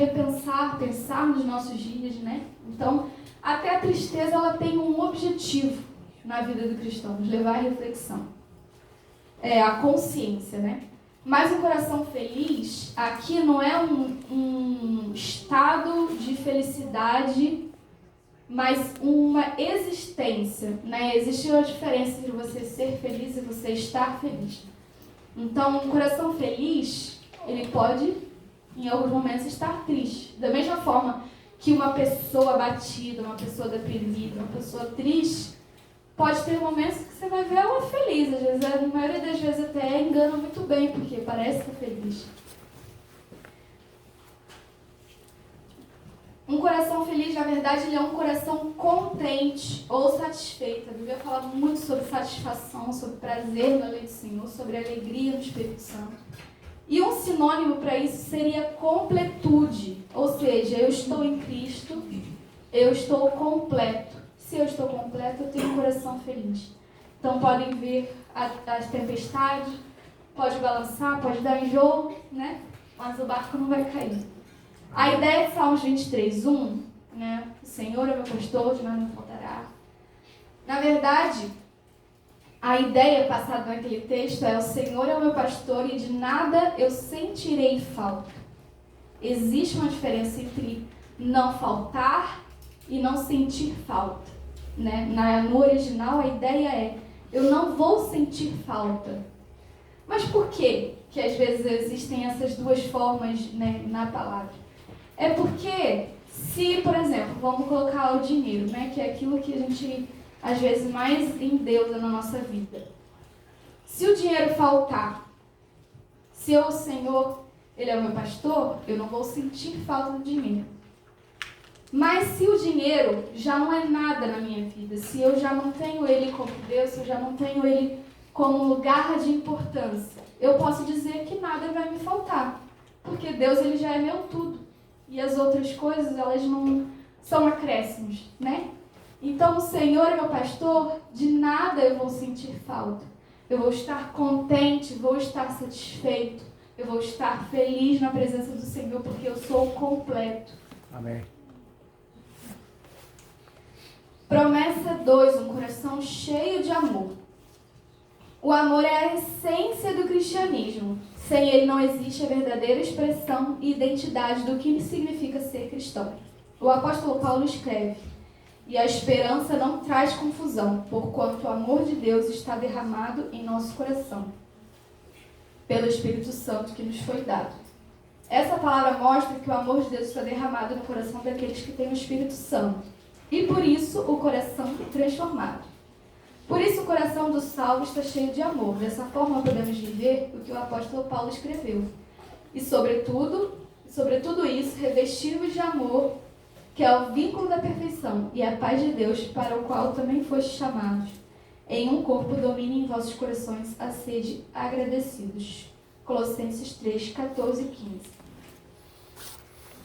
pensar nos nossos dias, né? Então, até a tristeza ela tem um objetivo na vida do cristão, nos levar à reflexão. A consciência, né? Mas o coração feliz, aqui não é um estado de felicidade, mas uma existência, né? Existe uma diferença entre você ser feliz e você estar feliz. Então, um coração feliz, ele pode, em alguns momentos, estar triste. Da mesma forma que uma pessoa abatida, uma pessoa deprimida, uma pessoa triste, pode ter momentos que você vai ver ela feliz. Às vezes, na maioria das vezes até engana muito bem, porque parece estar feliz. Um coração feliz, na verdade, ele é um coração contente ou satisfeito. A Bíblia fala muito sobre satisfação, sobre prazer na lei do Senhor, sobre alegria no Espírito Santo. E um sinônimo para isso seria completude. Ou seja, eu estou em Cristo, eu estou completo. Se eu estou completo, eu tenho um coração feliz. Então podem vir as tempestades, pode balançar, pode dar enjoo, né? Mas o barco não vai cair. A ideia de Salmos 23:1, né? O Senhor é meu pastor, de nada me faltará. Na verdade, a ideia passada naquele texto é: o Senhor é o meu pastor e de nada eu sentirei falta. Existe uma diferença entre não faltar e não sentir falta, né? No original, a ideia é: eu não vou sentir falta. Mas por quê que às vezes existem essas duas formas, né, na palavra? É porque, se, por exemplo, vamos colocar o dinheiro, né, que é aquilo que a gente, às vezes, mais endeusa na nossa vida. Se o dinheiro faltar, se o Senhor, Ele é o meu pastor, eu não vou sentir falta do dinheiro. Mas se o dinheiro já não é nada na minha vida, se eu já não tenho Ele como Deus, se eu já não tenho Ele como lugar de importância, eu posso dizer que nada vai me faltar. Porque Deus, Ele já é meu tudo. E as outras coisas, elas não são acréscimos, né? Então, o Senhor é meu pastor, de nada eu vou sentir falta. Eu vou estar contente, vou estar satisfeito, eu vou estar feliz na presença do Senhor, porque eu sou completo. Amém. Promessa 2, um coração cheio de amor. O amor é a essência do cristianismo. Sem ele não existe a verdadeira expressão e identidade do que significa ser cristão. O apóstolo Paulo escreve: e a esperança não traz confusão, porquanto o amor de Deus está derramado em nosso coração, pelo Espírito Santo que nos foi dado. Essa palavra mostra que o amor de Deus está derramado no coração daqueles que têm o Espírito Santo. E por isso o coração é transformado. Por isso o coração do salvo está cheio de amor. Dessa forma podemos viver o que o apóstolo Paulo escreveu. E sobretudo isso, revestivos de amor, que é o vínculo da perfeição, e a paz de Deus, para o qual também fostes chamados. Em um corpo domine em vossos corações a sede agradecidos. Colossenses 3, 14 e 15.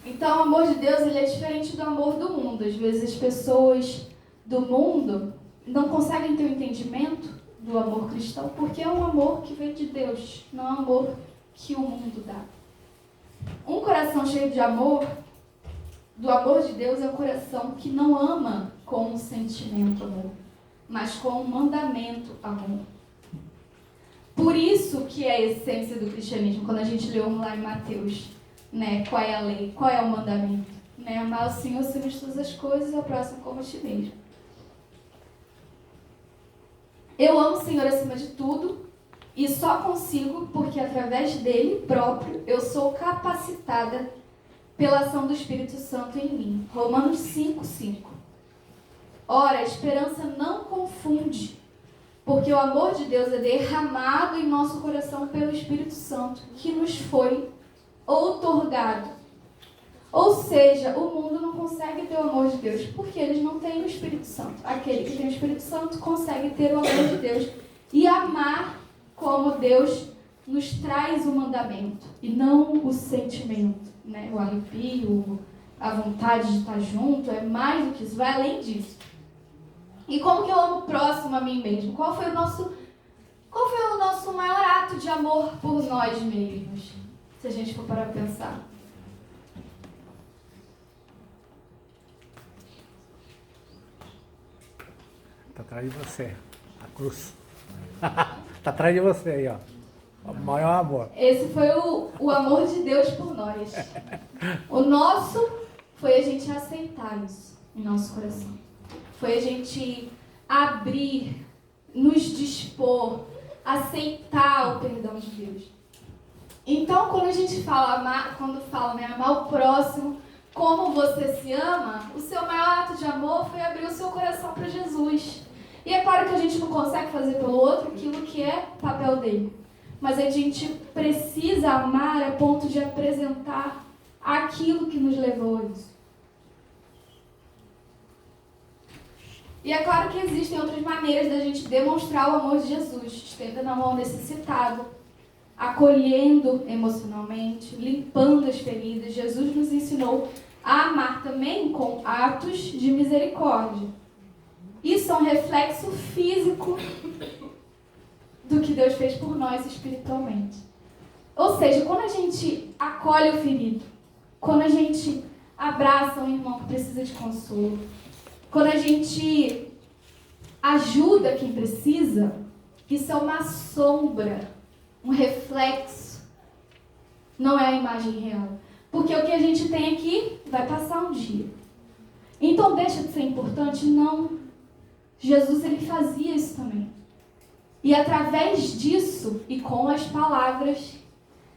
Então o amor de Deus, ele é diferente do amor do mundo. Às vezes as pessoas do mundo não conseguem ter o entendimento do amor cristão, porque é um amor que vem de Deus, não é um amor que o mundo dá. Um coração cheio de amor, do amor de Deus, é um coração que não ama com um sentimento amor, mas com um mandamento amor. Por isso que é a essência do cristianismo, quando a gente leu lá em Mateus, né, qual é a lei, qual é o mandamento? Né, amar o Senhor acima de todas as coisas e ao próximo como a ti mesmo. Eu amo o Senhor acima de tudo e só consigo porque através dele próprio eu sou capacitada pela ação do Espírito Santo em mim. Romanos 5:5. Ora, a esperança não confunde, porque o amor de Deus é derramado em nosso coração pelo Espírito Santo, que nos foi outorgado. Ou seja, o mundo não consegue ter o amor de Deus, porque eles não têm o Espírito Santo. Aquele que tem o Espírito Santo consegue ter o amor de Deus e amar como Deus nos traz o mandamento, e não o sentimento, né? O arrepio, a vontade de estar junto, é mais do que isso, vai além disso. E como que eu amo o próximo a mim mesmo? Qual foi o nosso maior ato de amor por nós mesmos? Se a gente for parar para pensar. Está atrás de você, a cruz. Está atrás de você aí, ó. O maior amor. Esse foi o amor de Deus por nós. O nosso foi a gente aceitar isso em nosso coração. Foi a gente abrir, nos dispor aceitar o perdão de Deus. Então, quando a gente fala amar, amar o próximo como você se ama, o seu maior ato de amor foi abrir o seu coração para Jesus. E é claro que a gente não consegue fazer pelo outro aquilo que é papel dele. Mas a gente precisa amar a ponto de apresentar aquilo que nos levou a isso. E é claro que existem outras maneiras da gente demonstrar o amor de Jesus, estendendo a mão ao necessitado, acolhendo emocionalmente, limpando as feridas. Jesus nos ensinou a amar também com atos de misericórdia. Isso é um reflexo físico do que Deus fez por nós espiritualmente. Ou seja, quando a gente acolhe o ferido, quando a gente abraça um irmão que precisa de consolo, quando a gente ajuda quem precisa, isso é uma sombra, um reflexo, não é a imagem real. Porque o que a gente tem aqui vai passar um dia. Então deixa de ser importante? Não. Jesus, ele fazia isso também. E através disso, e com as palavras,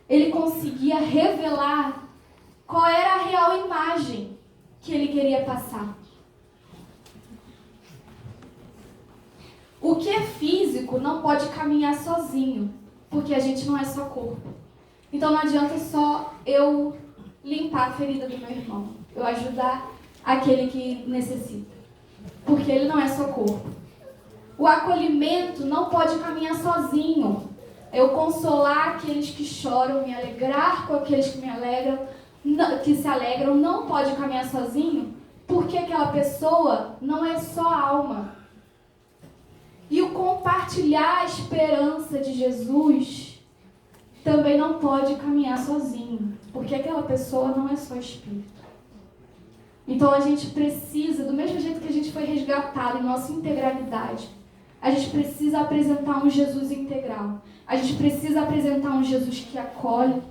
ele conseguia revelar qual era a real imagem que ele queria passar. O que é físico não pode caminhar sozinho, porque a gente não é só corpo. Então não adianta só eu limpar a ferida do meu irmão, eu ajudar aquele que necessita, porque ele não é só corpo. O acolhimento não pode caminhar sozinho. Eu consolar aqueles que choram, me alegrar com aqueles que que se alegram, não pode caminhar sozinho, porque aquela pessoa não é só alma. E o compartilhar a esperança de Jesus também não pode caminhar sozinho, porque aquela pessoa não é só espírito. Então a gente precisa, do mesmo jeito que a gente foi resgatado em nossa integralidade, a gente precisa apresentar um Jesus integral. A gente precisa apresentar um Jesus que acolhe,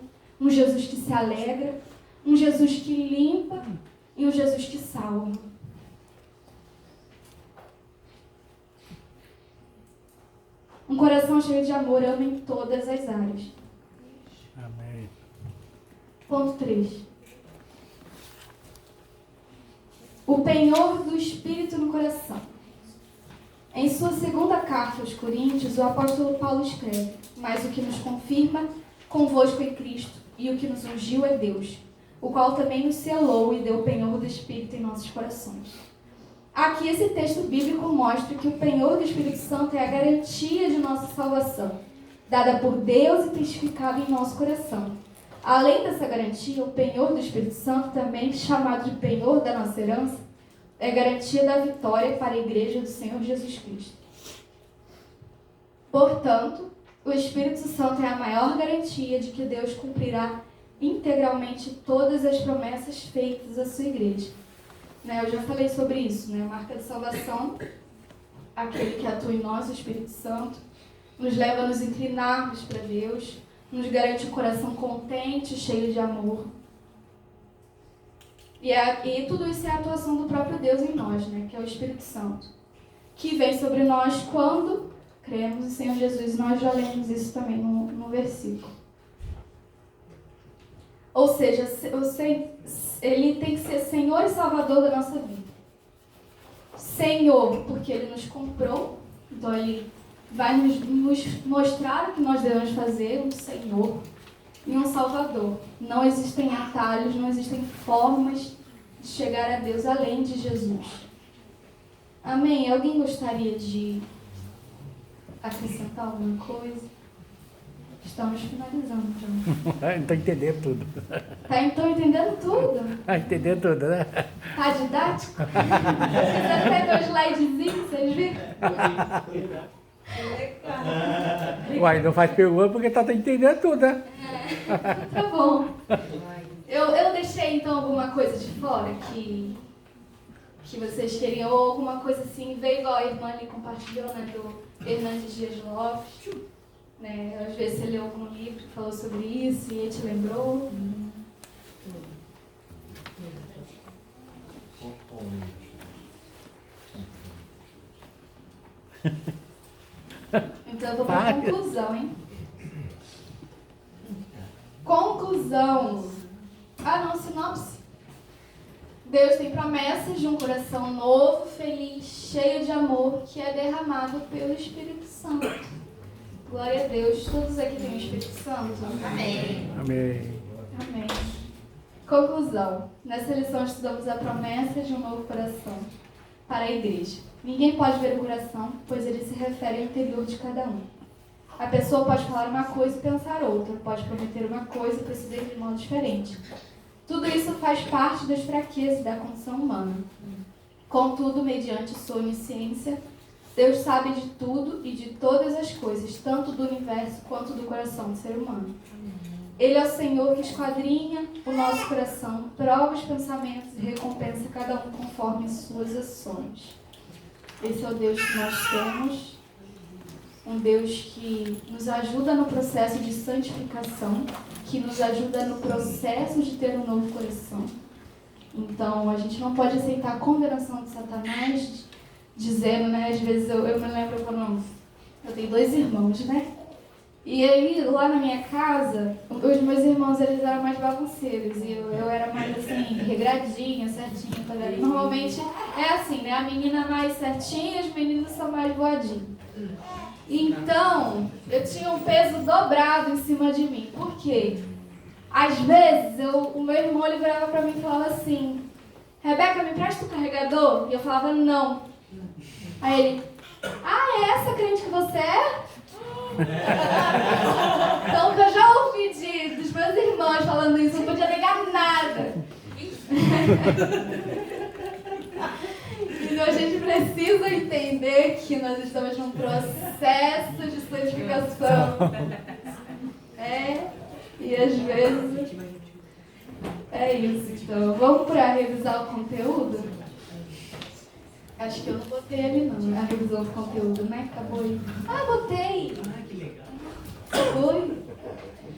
um Jesus que se alegra, um Jesus que limpa e um Jesus que salva. Um coração cheio de amor ama em todas as áreas. Amém. Ponto 3. O penhor do Espírito no coração. Em sua segunda carta aos Coríntios, o apóstolo Paulo escreve: mas o que nos confirma convosco é Cristo, e o que nos ungiu é Deus, o qual também nos selou e deu o penhor do Espírito em nossos corações. Aqui esse texto bíblico mostra que o penhor do Espírito Santo é a garantia de nossa salvação, dada por Deus e testificada em nosso coração. Além dessa garantia, o penhor do Espírito Santo, também chamado de penhor da nossa herança, é garantia da vitória para a igreja do Senhor Jesus Cristo. Portanto, o Espírito Santo é a maior garantia de que Deus cumprirá integralmente todas as promessas feitas à sua igreja. Eu já falei sobre isso, A marca de salvação, aquele que atua em nós, o Espírito Santo, nos leva a nos inclinarmos para Deus, nos garante um coração contente, cheio de amor. E tudo isso é a atuação do próprio Deus em nós, que é o Espírito Santo, que vem sobre nós quando cremos em Senhor Jesus. Nós já lemos isso também no versículo. Ou seja, ele tem que ser Senhor e Salvador da nossa vida. Senhor, porque ele nos comprou, então ele vai nos mostrar o que nós devemos fazer, um Senhor e um Salvador. Não existem atalhos, não existem formas de chegar a Deus além de Jesus. Amém? Alguém gostaria de acrescentar alguma coisa? Estamos finalizando também. Estou entendendo tudo. Estão entendendo tudo? Está entendendo tudo, né? Tá didático? Vocês até meu slidezinho, vocês viram? Uai, não faz pergunta porque está entendendo tudo, né? Tá bom. Eu deixei então alguma coisa de fora que vocês queriam, ou alguma coisa assim, veio igual a irmã ali compartilhou, do Hernandes Dias Lopes. Às vezes você leu algum livro que falou sobre isso e ele te lembrou. Então eu vou para a conclusão. Conclusão. Sinopse. Deus tem promessas de um coração novo, feliz, cheio de amor, que é derramado pelo Espírito Santo. Glória a Deus. Todos aqui têm o Espírito Santo? Amém. Amém. Amém. Conclusão. Nessa lição estudamos a promessa de um novo coração para a igreja. Ninguém pode ver o coração, pois ele se refere ao interior de cada um. A pessoa pode falar uma coisa e pensar outra, pode prometer uma coisa e proceder de modo diferente. Tudo isso faz parte das fraquezas da condição humana. Contudo, mediante sua onisciência, Deus sabe de tudo e de todas as coisas, tanto do universo quanto do coração do ser humano. Ele é o Senhor que esquadrinha o nosso coração, prova os pensamentos e recompensa cada um conforme suas ações. Esse é o Deus que nós temos, um Deus que nos ajuda no processo de santificação, que nos ajuda no processo de ter um novo coração. Então, a gente não pode aceitar a condenação de Satanás, dizendo, né, às vezes eu me lembro quando eu tenho 2 irmãos, né? E aí, lá na minha casa, os meus irmãos, eles eram mais bagunceiros e eu era mais, assim, regradinha, certinha. Normalmente é assim, né? A menina mais certinha, os meninos são mais voadinhos. Então, eu tinha um peso dobrado em cima de mim. Por quê? Às vezes, o meu irmão, ele virava pra mim e falava assim, Rebeca, me presta o carregador? E eu falava, não. Aí ele, é essa crente que você é? Então, que eu já ouvi dos meus irmãos falando isso, não podia negar nada. Então, a gente precisa entender que nós estamos num processo de santificação. E às vezes é isso. Então, vamos para revisar o conteúdo? Acho que eu não botei ali não, a revisão do conteúdo, né? Acabou aí. Botei! Que legal! Foi?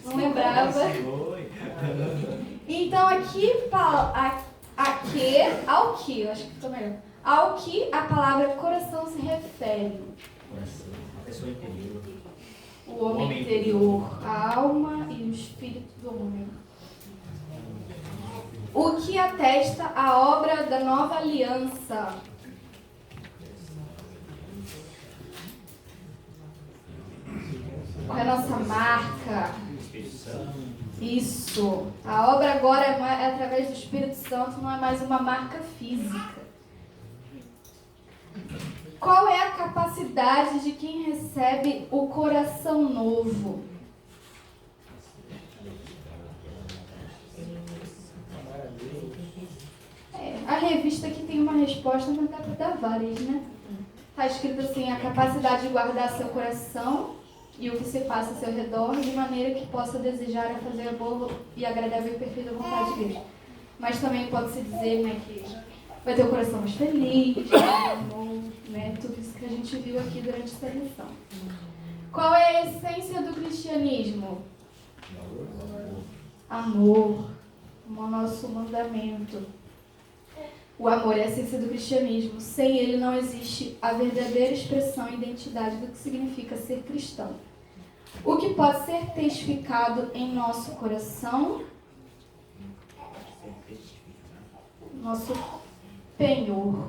Não lembrava. Então aqui, ao que, eu acho que ficou melhor. Ao que a palavra coração se refere. Coração, a pessoa interior. O homem interior, a alma e o espírito do homem. O que atesta a obra da nova aliança. Qual é a nossa marca? Isso. A obra agora é através do Espírito Santo, não é mais uma marca física. Qual é a capacidade de quem recebe o coração novo? A revista aqui tem uma resposta, mas dá para dar várias, né? Está escrito assim, a capacidade de guardar seu coração e o que se passa ao seu redor, de maneira que possa desejar a fazer a boa e agradável e perfeita vontade de Deus. Mas também pode-se dizer, né, que vai ter o coração mais feliz, né, tudo isso que a gente viu aqui durante essa lição. Qual é a essência do cristianismo? Amor. O nosso mandamento. O amor é a essência do cristianismo. Sem ele não existe a verdadeira expressão e identidade do que significa ser cristão. O que pode ser testificado em nosso coração? Nosso penhor.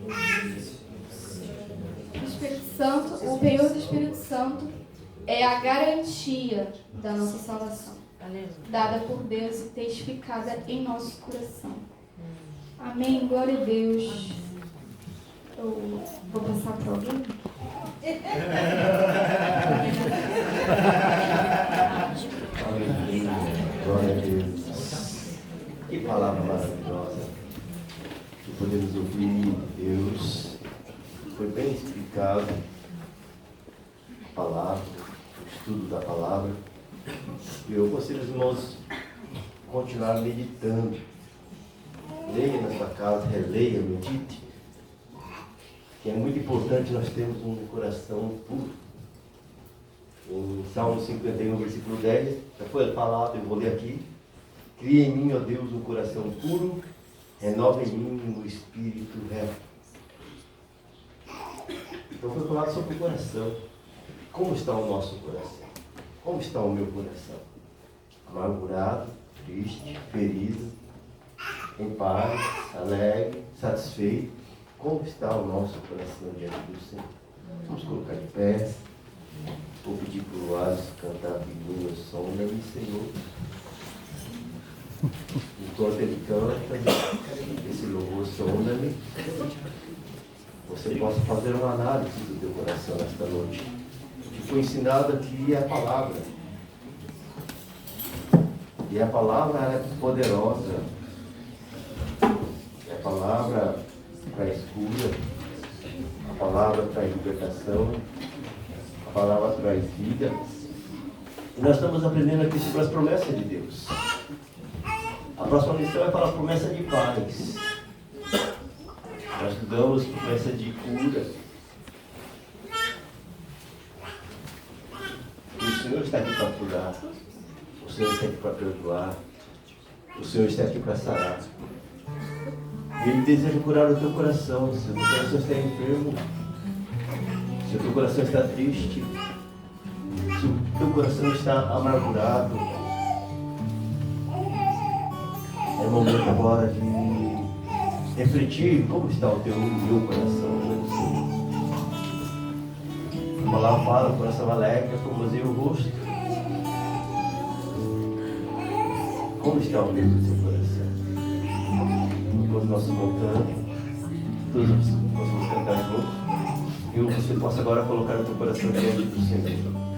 O Espírito Santo, o penhor do Espírito Santo é a garantia da nossa salvação, dada por Deus e testificada em nosso coração. Amém, glória a Deus. Eu vou passar para alguém? Glória a Deus. Que palavra maravilhosa. Que podemos ouvir Deus. Foi bem explicado a palavra, o estudo da palavra. Eu conselho os irmãos continuar meditando. Leia na sua casa, releia, medite. Que é muito importante nós termos um coração puro. Em Salmo 51, versículo 10, já foi falado, eu vou ler aqui. Cria em mim, ó Deus, um coração puro, renova em mim um espírito reto. Então foi falado sobre o coração. Como está o nosso coração? Como está o meu coração? amargurado, triste, ferido, em paz, alegre, satisfeito. Como está o nosso coração diante do Senhor? Vamos colocar de pé. Vou pedir para o Alisson cantar comigo o som da minha Senhor. Enquanto ele canta esse louvor sonda-me, você possa fazer uma análise do teu coração nesta noite. O que foi ensinado aqui é a palavra. E a palavra é poderosa. É a palavra traz cura. A palavra traz libertação. A palavra traz vida. E nós estamos aprendendo aqui sobre as promessas de Deus. A próxima lição é para a promessa de paz. Nós estudamos promessa de cura. E o Senhor está aqui para curar. O Senhor está aqui para perdoar. O Senhor está aqui para sarar. E Ele deseja curar o teu coração. Se o teu coração está enfermo, se o teu coração está triste, se o teu coração está amargurado, é o momento agora de refletir como está o teu meu coração. A palavra fala, o coração alegre, formoseia o rosto. Como está o meu do seu coração? Enquanto nós estamos cantando, todos possamos cantar juntos, e você possa agora colocar o teu coração diante do Senhor.